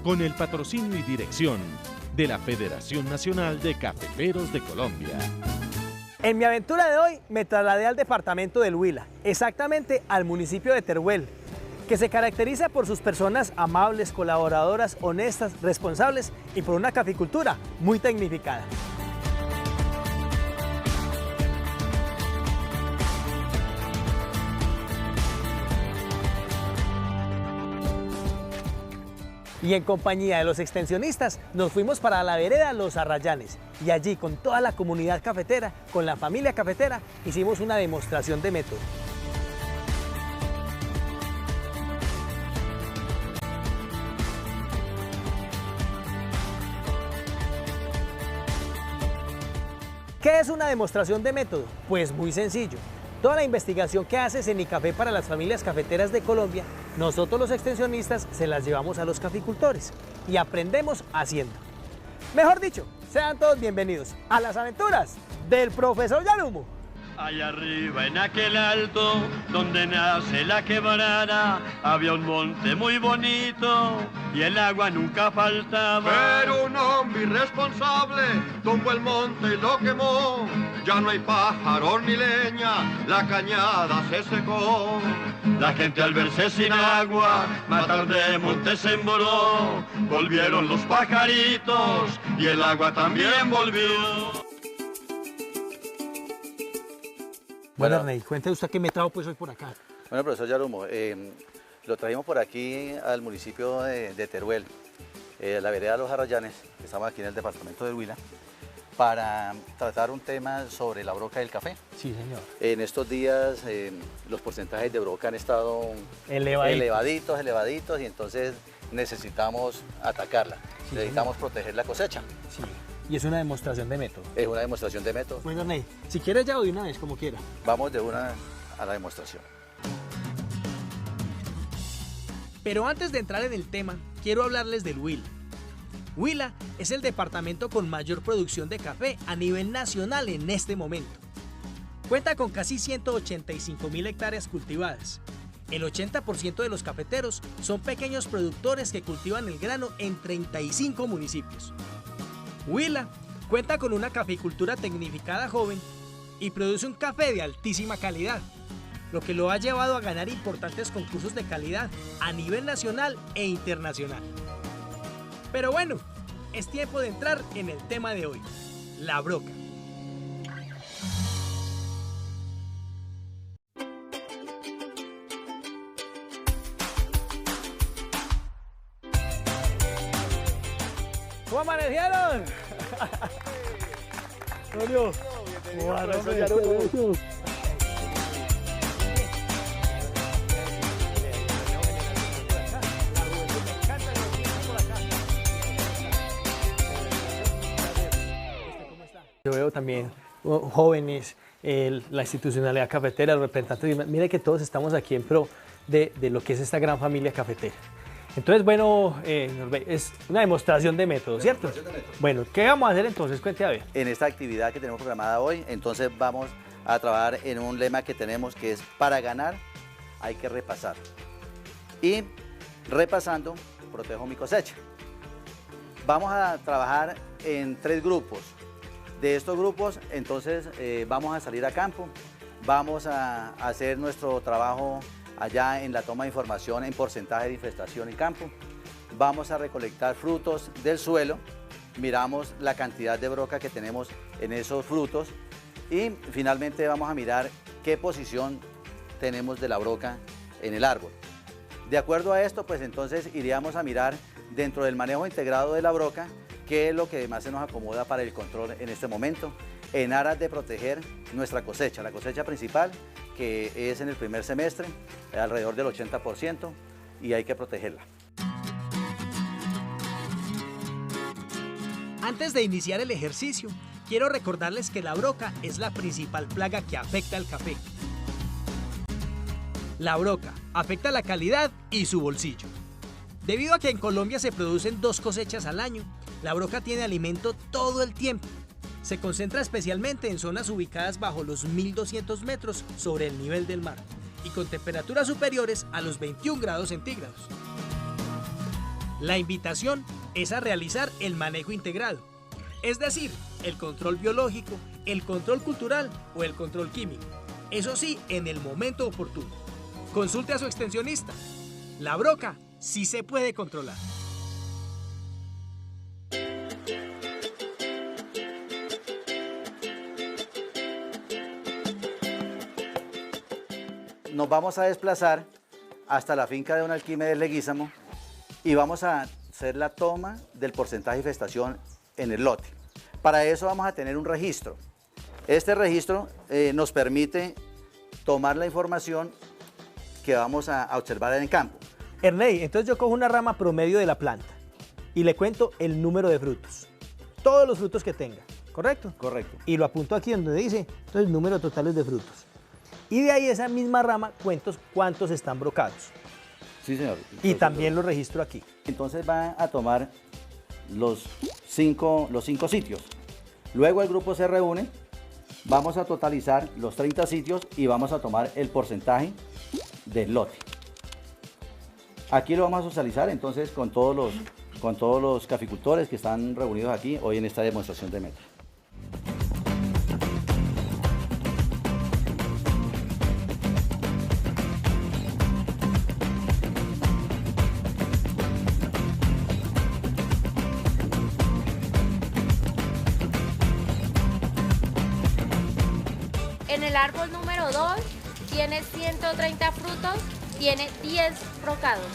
con el patrocinio y dirección de la Federación Nacional de Cafeteros de Colombia. En mi aventura de hoy me trasladé al departamento del Huila, exactamente al municipio de Teruel, que se caracteriza por sus personas amables, colaboradoras, honestas, responsables y por una caficultura muy tecnificada. Y en compañía de los extensionistas nos fuimos para la vereda Los Arrayanes y allí con toda la comunidad cafetera, con la familia cafetera, hicimos una demostración de método. ¿Qué es una demostración de método? Pues muy sencillo. Toda la investigación que hace Cenicafé para las familias cafeteras de Colombia, nosotros los extensionistas se las llevamos a los caficultores y aprendemos haciendo. Mejor dicho, sean todos bienvenidos a las aventuras del profesor Yarumo. Allá arriba en aquel alto, donde nace la quebrada, había un monte muy bonito y el agua nunca faltaba. Pero un hombre irresponsable tumbó el monte y lo quemó. Ya no hay pájaros ni leña, la cañada se secó. La gente al verse sin agua, matar de monte sembró. Volvieron los pajaritos y el agua también volvió. Bueno, Arney, cuente usted qué me trajo pues hoy por acá. Bueno, profesor Yarumo, lo trajimos por aquí al municipio de Teruel, la vereda de Los Arrayanes, que estamos aquí en el departamento del Huila, para tratar un tema sobre la broca del café. Sí, señor. En estos días los porcentajes de broca han estado elevaditos, y entonces necesitamos atacarla, sí, necesitamos proteger la cosecha. Sí. Y es una demostración de método. Es una demostración de método. Bueno, Arney, si quieres ya de una vez, como quiera. Vamos de una a la demostración. Pero antes de entrar en el tema, quiero hablarles del Huila. Huila es el departamento con mayor producción de café a nivel nacional en este momento. Cuenta con casi 185.000 hectáreas cultivadas. El 80% de los cafeteros son pequeños productores que cultivan el grano en 35 municipios. Huila cuenta con una caficultura tecnificada joven y produce un café de altísima calidad, lo que lo ha llevado a ganar importantes concursos de calidad a nivel nacional e internacional. Pero bueno, es tiempo de entrar en el tema de hoy, la broca. ¿Cómo amanecieron? Julio, yo veo también jóvenes, la institucionalidad cafetera, los representantes. Mire que todos estamos aquí en pro de lo que es esta gran familia cafetera. Entonces, bueno, es una demostración de método, ¿cierto? Bueno, ¿qué vamos a hacer entonces? Cuente a ver. En esta actividad que tenemos programada hoy, entonces vamos a trabajar en un lema que tenemos que es: para ganar hay que repasar. Y repasando, protejo mi cosecha. Vamos a trabajar en 3 grupos. De estos grupos, entonces, vamos a salir a campo, vamos a hacer nuestro trabajo allá en la toma de información en porcentaje de infestación en campo. Vamos a recolectar frutos del suelo, miramos la cantidad de broca que tenemos en esos frutos y finalmente vamos a mirar qué posición tenemos de la broca en el árbol. De acuerdo a esto, pues entonces iríamos a mirar dentro del manejo integrado de la broca qué es lo que más se nos acomoda para el control en este momento, en aras de proteger nuestra cosecha, la cosecha principal, que es en el primer semestre, alrededor del 80%, y hay que protegerla. Antes de iniciar el ejercicio, quiero recordarles que la broca es la principal plaga que afecta al café. La broca afecta la calidad y su bolsillo. Debido a que en Colombia se producen 2 cosechas al año, la broca tiene alimento todo el tiempo. Se concentra especialmente en zonas ubicadas bajo los 1200 metros sobre el nivel del mar y con temperaturas superiores a los 21 grados centígrados. La invitación es a realizar el manejo integrado, es decir, el control biológico, el control cultural o el control químico. Eso sí, en el momento oportuno. Consulte a su extensionista. La broca sí se puede controlar. Nos vamos a desplazar hasta la finca de Don Alquímedes Leguízamo y vamos a hacer la toma del porcentaje de infestación en el lote. Para eso vamos a tener un registro. Este registro nos permite tomar la información que vamos a observar en el campo. Ernei, entonces yo cojo una rama promedio de la planta y le cuento el número de frutos. Todos los frutos que tenga, ¿correcto? Correcto. Y lo apunto aquí donde dice, entonces el número total de frutos. Y de ahí esa misma rama cuento cuántos están brocados. Sí, señor. Y también lo registro aquí. Entonces va a tomar los cinco sitios. Luego el grupo se reúne, vamos a totalizar los 30 sitios y vamos a tomar el porcentaje del lote. Aquí lo vamos a socializar entonces con todos los caficultores que están reunidos aquí hoy en esta demostración de método. En el árbol número 2 tiene 130 frutos, tiene 10 brocados.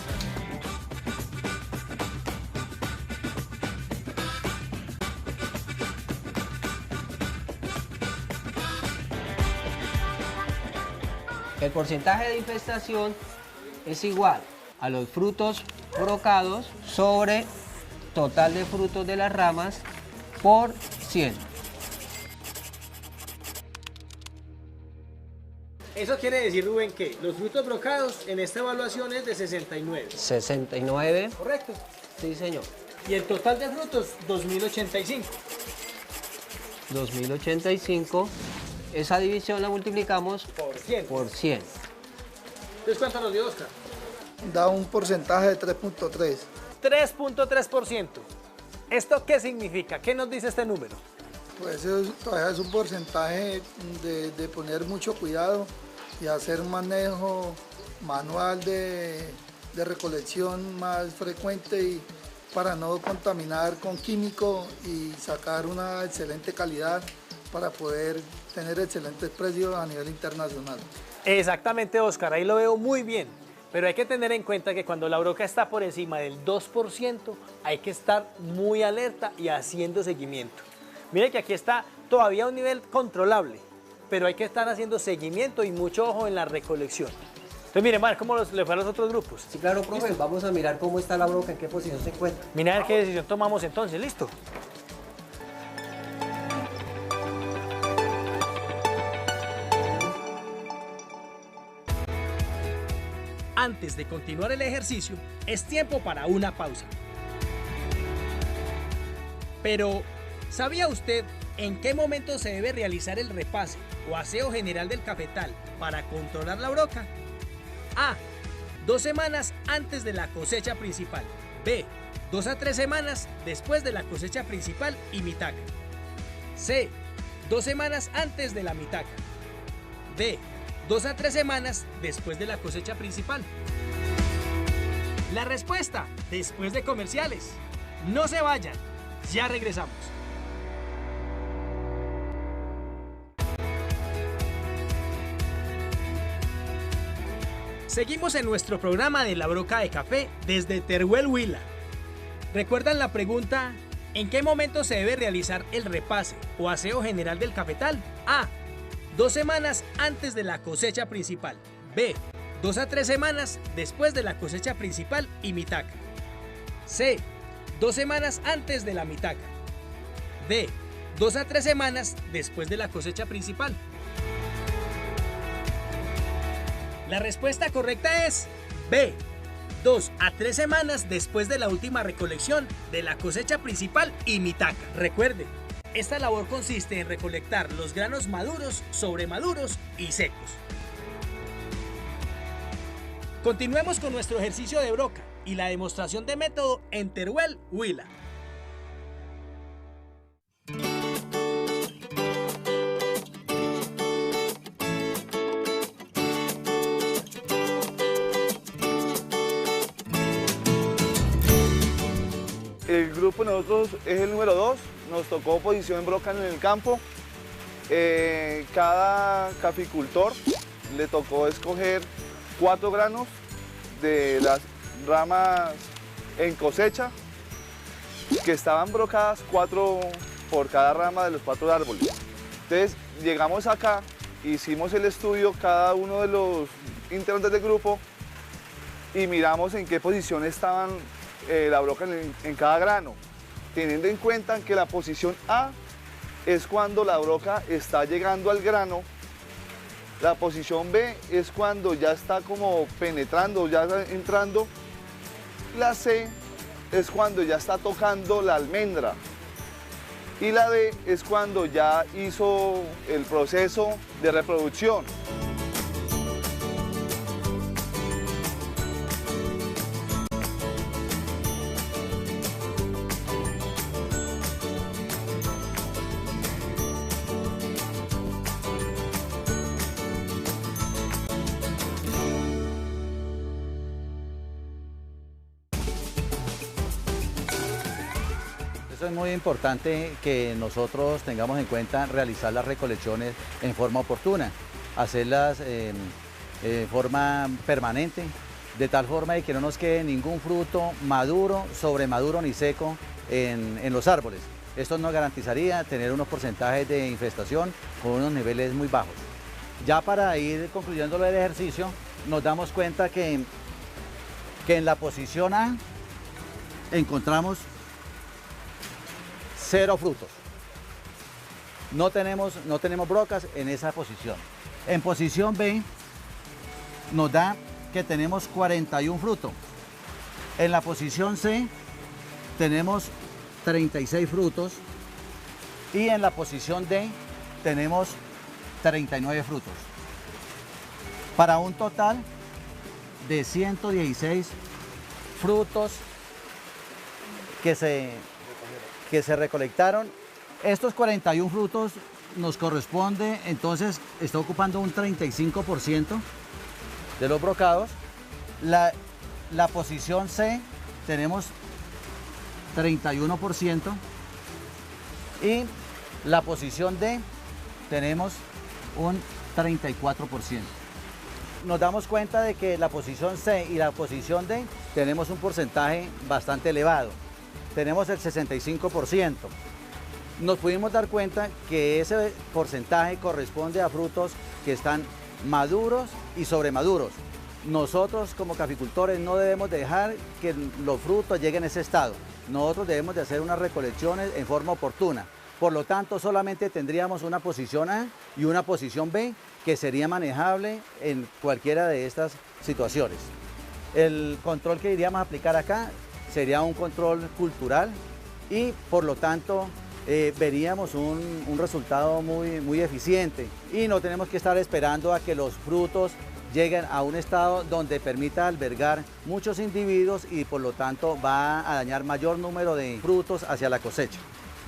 El porcentaje de infestación es igual a los frutos brocados sobre total de frutos de las ramas por 100. Eso quiere decir, Rubén, que los frutos brocados en esta evaluación es de 69. 69. ¿Correcto? Sí, señor. Y el total de frutos, 2085. 2085. Esa división la multiplicamos Por 100. por 100. Entonces, ¿cuánto nos dio, Oscar? Da un porcentaje de 3.3. 3.3%. ¿Esto qué significa? ¿Qué nos dice este número? Pues eso todavía es un porcentaje de poner mucho cuidado y hacer un manejo manual de recolección más frecuente y para no contaminar con químico y sacar una excelente calidad para poder tener excelentes precios a nivel internacional. Exactamente, Oscar, ahí lo veo muy bien. Pero hay que tener en cuenta que cuando la broca está por encima del 2%, hay que estar muy alerta y haciendo seguimiento. Mire que aquí está todavía a un nivel controlable, pero hay que estar haciendo seguimiento y mucho ojo en la recolección. Entonces, mire, Mar, ¿cómo le fue a los otros grupos? Sí, claro, profe. ¿Listo? Vamos a mirar cómo está la broca, en qué posición se encuentra. Mira a ver qué decisión tomamos entonces, ¿listo? Antes de continuar el ejercicio, es tiempo para una pausa. Pero, ¿sabía usted en qué momento se debe realizar el repase o aseo general del cafetal para controlar la broca? A. 2 semanas antes de la cosecha principal. B. 2 a 3 semanas después de la cosecha principal y mitaca. C. 2 semanas antes de la mitaca. D. 2 a 3 semanas después de la cosecha principal. La respuesta después de comerciales. No se vayan, ya regresamos. Seguimos en nuestro programa de la broca de café desde Teruel, Huila. ¿Recuerdan la pregunta? ¿En qué momento se debe realizar el repase o aseo general del cafetal? A. 2 semanas antes de la cosecha principal. B. 2 a 3 semanas después de la cosecha principal y mitaca. C. 2 semanas antes de la mitaca. D. 2 a 3 semanas después de la cosecha principal. La respuesta correcta es B. 2 a 3 semanas después de la última recolección de la cosecha principal y mitaca. Recuerde, esta labor consiste en recolectar los granos maduros, sobremaduros y secos. Continuemos con nuestro ejercicio de broca. y la demostración de método en Teruel, Huila. El grupo de nosotros es el número 2, nos tocó posición en broca en el campo. Cada caficultor le tocó escoger 4 granos de las ramas en cosecha que estaban brocadas, 4 por cada rama de los 4 árboles. Entonces llegamos acá, hicimos el estudio cada uno de los integrantes del grupo y miramos en qué posición estaban la broca en cada grano, teniendo en cuenta que la posición A es cuando la broca está llegando al grano, la posición B es cuando ya está como penetrando, ya está entrando, la C es cuando ya está tocando la almendra y la D es cuando ya hizo el proceso de reproducción. Eso es muy importante que nosotros tengamos en cuenta realizar las recolecciones en forma oportuna, hacerlas en forma permanente, de tal forma de que no nos quede ningún fruto maduro, sobremaduro ni seco en los árboles. Esto nos garantizaría tener unos porcentajes de infestación con unos niveles muy bajos. Ya para ir concluyendo el ejercicio, nos damos cuenta que en la posición A encontramos 0 frutos. No tenemos brocas en esa posición. En posición B nos da que tenemos 41 frutos. En la posición C tenemos 36 frutos y en la posición D tenemos 39 frutos. Para un total de 116 frutos que se recolectaron. Estos 41 frutos nos corresponde, entonces está ocupando un 35% de los brocados. La posición C tenemos 31% y la posición D tenemos un 34%. Nos damos cuenta de que la posición C y la posición D tenemos un porcentaje bastante elevado. Tenemos el 65%. Nos pudimos dar cuenta que ese porcentaje corresponde a frutos que están maduros y sobremaduros. Nosotros como caficultores no debemos dejar que los frutos lleguen a ese estado. Nosotros debemos de hacer unas recolecciones en forma oportuna. Por lo tanto, solamente tendríamos una posición A y una posición B que sería manejable en cualquiera de estas situaciones. El control que iríamos a aplicar acá sería un control cultural y por lo tanto veríamos un resultado muy eficiente y no tenemos que estar esperando a que los frutos lleguen a un estado donde permita albergar muchos individuos y por lo tanto va a dañar mayor número de frutos hacia la cosecha.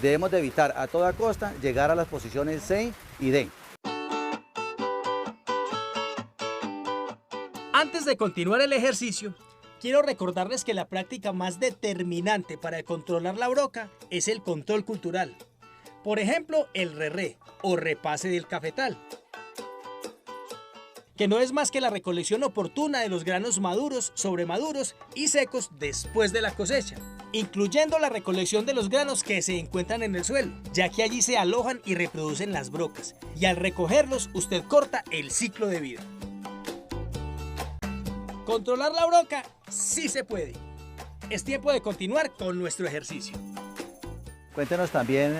Debemos de evitar a toda costa llegar a las posiciones C y D. Antes de continuar el ejercicio, quiero recordarles que la práctica más determinante para controlar la broca es el control cultural. Por ejemplo, el re o repase del cafetal, que no es más que la recolección oportuna de los granos maduros, sobremaduros y secos después de la cosecha, incluyendo la recolección de los granos que se encuentran en el suelo, ya que allí se alojan y reproducen las brocas, y al recogerlos usted corta el ciclo de vida. Controlar la broca sí se puede. Es tiempo de continuar con nuestro ejercicio. Cuéntenos también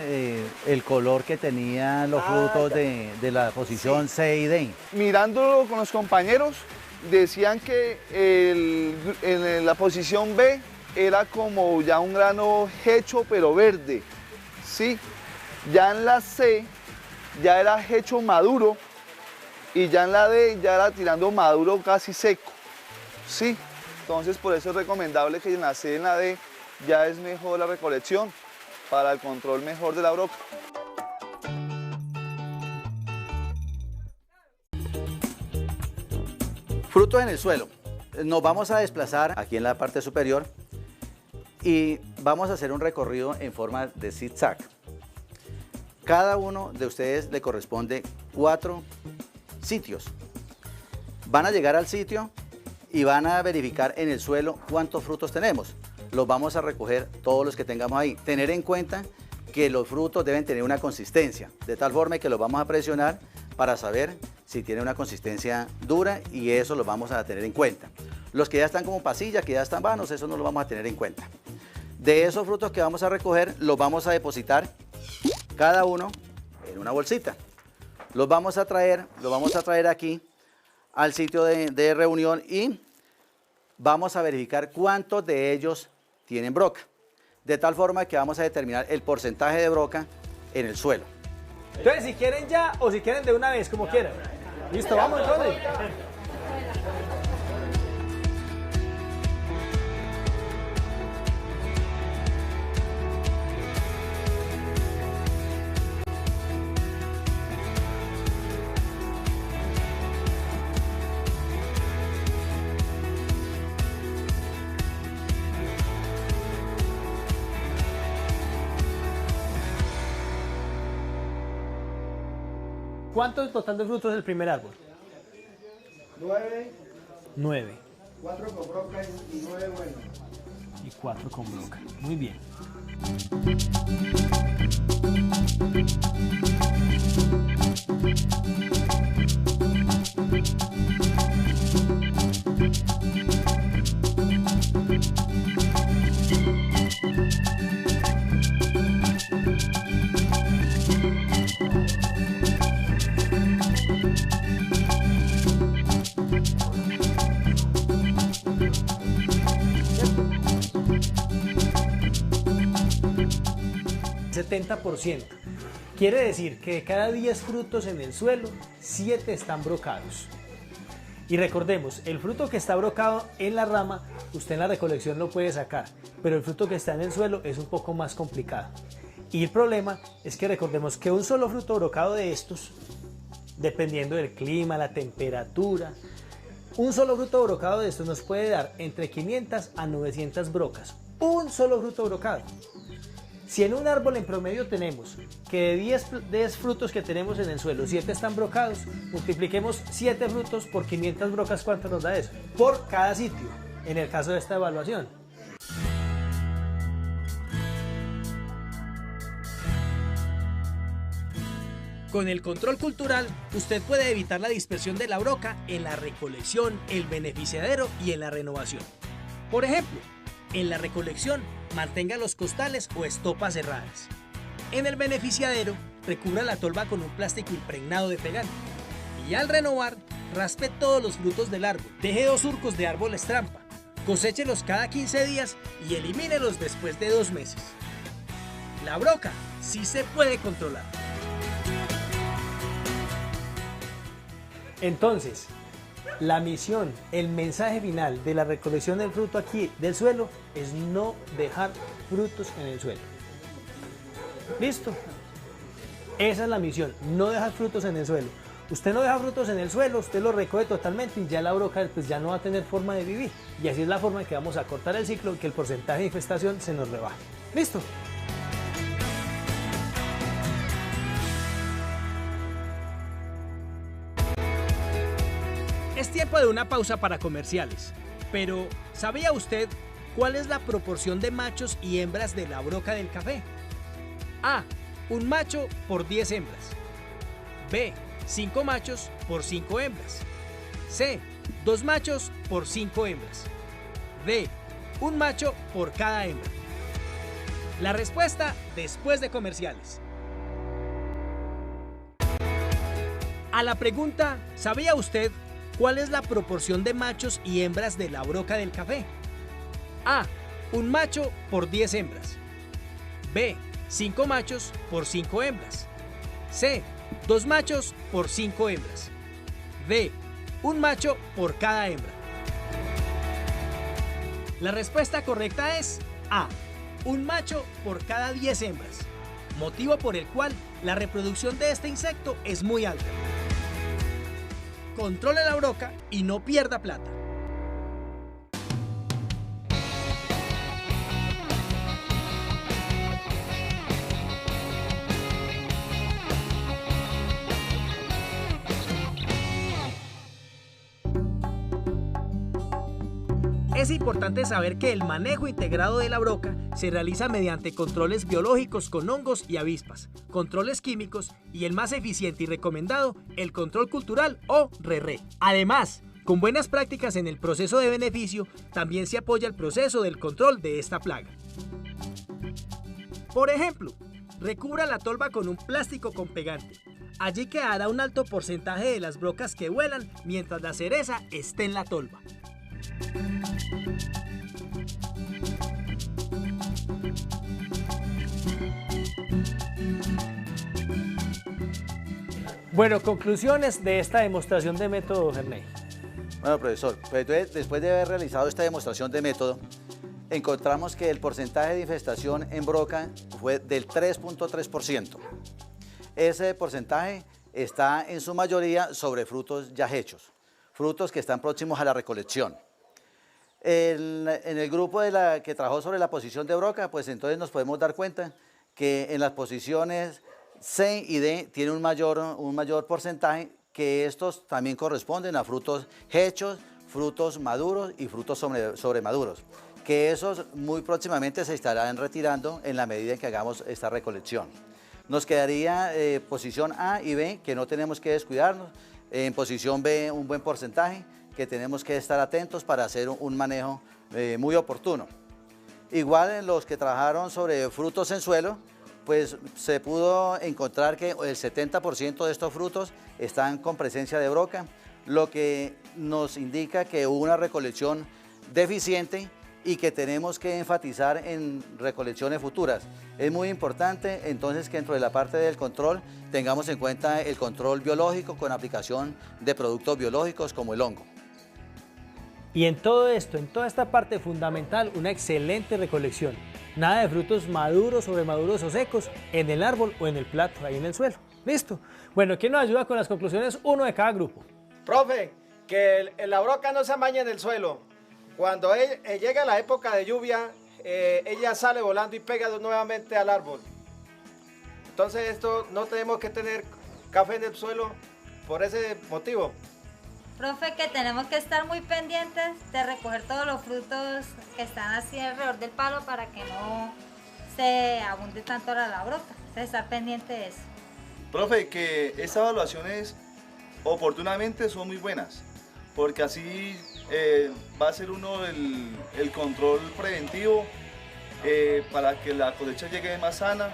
el color que tenían los frutos de la posición C y D. Mirándolo con los compañeros, decían que en la posición B era como ya un grano hecho pero verde, ¿sí? Ya en la C ya era hecho maduro y ya en la D ya era tirando maduro casi seco, ¿sí? Entonces por eso es recomendable que en la C y en la D ya es mejor la recolección para el control mejor de la broca. Frutos en el suelo. Nos vamos a desplazar aquí en la parte superior y vamos a hacer un recorrido en forma de zigzag. Cada uno de ustedes le corresponde 4 sitios. Van a llegar al sitio y van a verificar en el suelo cuántos frutos tenemos. Los vamos a recoger todos los que tengamos ahí. Tener en cuenta que los frutos deben tener una consistencia, de tal forma que los vamos a presionar para saber si tiene una consistencia dura y eso lo vamos a tener en cuenta. Los que ya están como pasilla, que ya están vanos, eso no lo vamos a tener en cuenta. De esos frutos que vamos a recoger, los vamos a depositar cada uno en una bolsita. Los vamos a traer aquí al sitio de reunión y vamos a verificar cuántos de ellos tienen broca. De tal forma que vamos a determinar el porcentaje de broca en el suelo. Entonces, si quieren ya o si quieren de una vez, como quieran. Listo, vamos entonces. ¿Cuánto en total de frutos es el primer árbol? 9. 9. 4 con broca y 9 buenos. Y 4 con broca. Muy bien. %. Quiere decir que de cada 10 frutos en el suelo, 7 están brocados. Y recordemos, el fruto que está brocado en la rama, usted en la recolección lo puede sacar, pero el fruto que está en el suelo es un poco más complicado. Y el problema es que recordemos que un solo fruto brocado de estos, dependiendo del clima, la temperatura, un solo fruto brocado de estos nos puede dar entre 500 a 900 brocas. Un solo fruto brocado. Si en un árbol en promedio tenemos que de 10 frutos que tenemos en el suelo, 7 están brocados, multipliquemos 7 frutos por 500 brocas, ¿cuánto nos da eso? Por cada sitio, en el caso de esta evaluación. Con el control cultural, usted puede evitar la dispersión de la broca en la recolección, el beneficiadero y en la renovación. Por ejemplo, en la recolección, mantenga los costales o estopas cerradas. En el beneficiadero, recubra la tolva con un plástico impregnado de pegante. Y al renovar, raspe todos los frutos del árbol. Deje 2 surcos de árboles trampa. Coséchelos cada 15 días y elimínelos después de 2 meses. La broca sí se puede controlar. Entonces, la misión, el mensaje final de la recolección del fruto aquí del suelo es no dejar frutos en el suelo. ¿Listo? Esa es la misión, no dejar frutos en el suelo. Usted no deja frutos en el suelo, usted los recoge totalmente y ya la broca pues ya no va a tener forma de vivir. Y así es la forma en que vamos a cortar el ciclo y que el porcentaje de infestación se nos rebaje. ¿Listo? Es tiempo de una pausa para comerciales, pero ¿sabía usted cuál es la proporción de machos y hembras de la broca del café? A. Un macho por 10 hembras. B. 5 machos por 5 hembras. C. 2 machos por 5 hembras. D. Un macho por cada hembra. La respuesta después de comerciales. A la pregunta, ¿sabía usted cuál es la proporción de machos y hembras de la broca del café? A. Un macho por 10 hembras. B. 5 machos por 5 hembras. C. 2 machos por 5 hembras. D. Un macho por cada hembra. La respuesta correcta es A, un macho por cada 10 hembras, motivo por el cual la reproducción de este insecto es muy alta. Controle la broca y no pierda plata. Es importante saber que el manejo integrado de la broca se realiza mediante controles biológicos con hongos y avispas, controles químicos y el más eficiente y recomendado, el control cultural o RRE. Además, con buenas prácticas en el proceso de beneficio, también se apoya el proceso del control de esta plaga. Por ejemplo, recubra la tolva con un plástico con pegante. Allí quedará un alto porcentaje de las brocas que vuelan mientras la cereza esté en la tolva. Bueno, conclusiones de esta demostración de método, Herney. Bueno, profesor, pues después de haber realizado esta demostración de método, encontramos que el porcentaje de infestación en broca fue del 3.3%. Ese porcentaje está en su mayoría sobre frutos ya hechos, frutos que están próximos a la recolección. En el grupo que trabajó sobre la posición de broca, pues entonces nos podemos dar cuenta que en las posiciones C y D tiene un mayor porcentaje, que estos también corresponden a frutos hechos, frutos maduros y frutos sobremaduros, que esos muy próximamente se estarán retirando en la medida en que hagamos esta recolección. Nos quedaría posición A y B, que no tenemos que descuidarnos, en posición B un buen porcentaje, que tenemos que estar atentos para hacer un manejo muy oportuno. Igual en los que trabajaron sobre frutos en suelo, pues se pudo encontrar que el 70% de estos frutos están con presencia de broca, lo que nos indica que hubo una recolección deficiente y que tenemos que enfatizar en recolecciones futuras. Es muy importante entonces que dentro de la parte del control tengamos en cuenta el control biológico con aplicación de productos biológicos como el hongo. Y en todo esto, en toda esta parte fundamental, una excelente recolección. Nada de frutos maduros, sobremaduros o secos en el árbol o en el plato, ahí en el suelo. ¿Listo? Bueno, ¿quién nos ayuda con las conclusiones? Uno de cada grupo. Profe, que la broca no se amaña en el suelo. Cuando llega la época de lluvia, ella sale volando y pega nuevamente al árbol. Entonces esto no tenemos que tener café en el suelo por ese motivo. Profe, que tenemos que estar muy pendientes de recoger todos los frutos que están así alrededor del palo para que no se abunde tanto la broca. Entonces, estar pendiente de eso. Profe, que estas evaluaciones oportunamente son muy buenas, porque así va a ser uno el control preventivo para que la cosecha llegue más sana.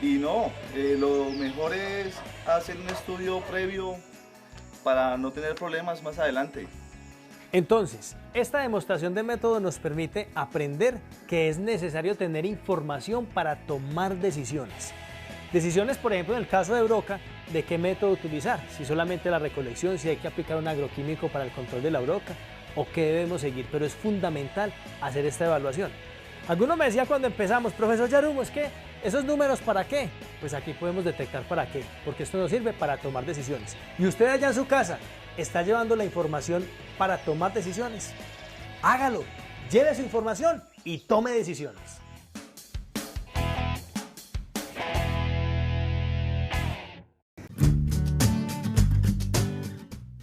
Y no, lo mejor es hacer un estudio previo para no tener problemas más adelante. Entonces, esta demostración de método nos permite aprender que es necesario tener información para tomar decisiones. Decisiones, por ejemplo, en el caso de broca, de qué método utilizar, si solamente la recolección, si hay que aplicar un agroquímico para el control de la broca o qué debemos seguir, pero es fundamental hacer esta evaluación. Alguno me decía cuando empezamos, profesor Yarumo, es que ¿esos números para qué? Pues aquí podemos detectar para qué, porque esto nos sirve para tomar decisiones. Y usted allá en su casa, ¿está llevando la información para tomar decisiones? Hágalo, lleve su información y tome decisiones.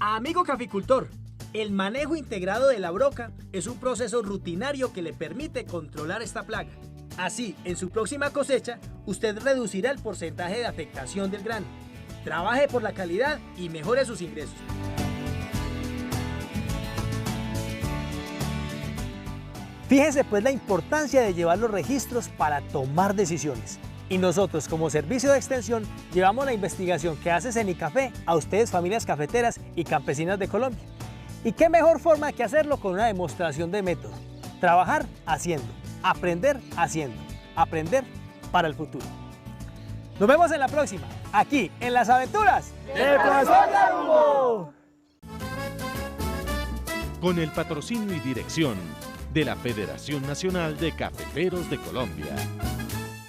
Amigo caficultor, el manejo integrado de la broca es un proceso rutinario que le permite controlar esta plaga. Así, en su próxima cosecha, usted reducirá el porcentaje de afectación del grano. Trabaje por la calidad y mejore sus ingresos. Fíjese pues la importancia de llevar los registros para tomar decisiones. Y nosotros, como servicio de extensión, llevamos la investigación que hace Cenicafé a ustedes, familias cafeteras y campesinas de Colombia. ¿Y qué mejor forma que hacerlo con una demostración de método? Trabajar haciendo, aprender haciendo, aprender para el futuro. Nos vemos en la próxima, aquí en Las Aventuras del Profesor Yarumo. Con el patrocinio y dirección de la Federación Nacional de Cafeteros de Colombia.